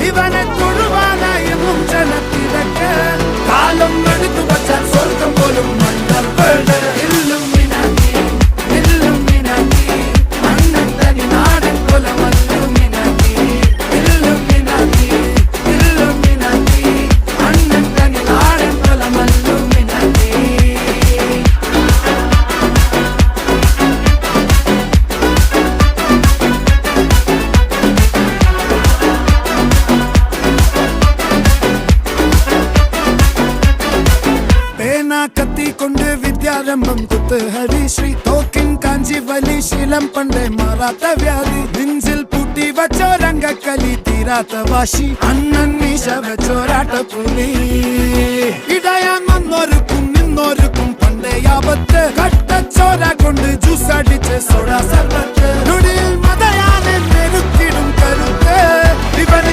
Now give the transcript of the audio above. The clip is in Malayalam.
ഇവനെ തൊഴുവാനായും ജനത്തിരക്ക് കാലം എടുത്തു വച്ചാൽ സ്വർഗം പോലും മണ്ണപ്പേട് കത്തിക്കൊണ്ട് വിദ്യാരംഭം കുത്ത് ഹരിശ്രീ തോക്കിൻ കാഞ്ചി വലി ശീലം പണ്ടേ മാറാത്ത വ്യാധി നെഞ്ചിൽ പൂട്ടി വച്ചോരംഗക്കലി തീരാത്ത വാശി അണ്ണൻ മീശ വെച്ചോരാട്ട പുലി ഇടയാങ്ങൊന്നൊരുക്കും നിന്നൊരുക്കും പണ്ടേ ആപത്ത് കട്ടച്ചോര കൊണ്ട് ജ്യൂസ് അടിച്ച് സോഡ സർബത്ത്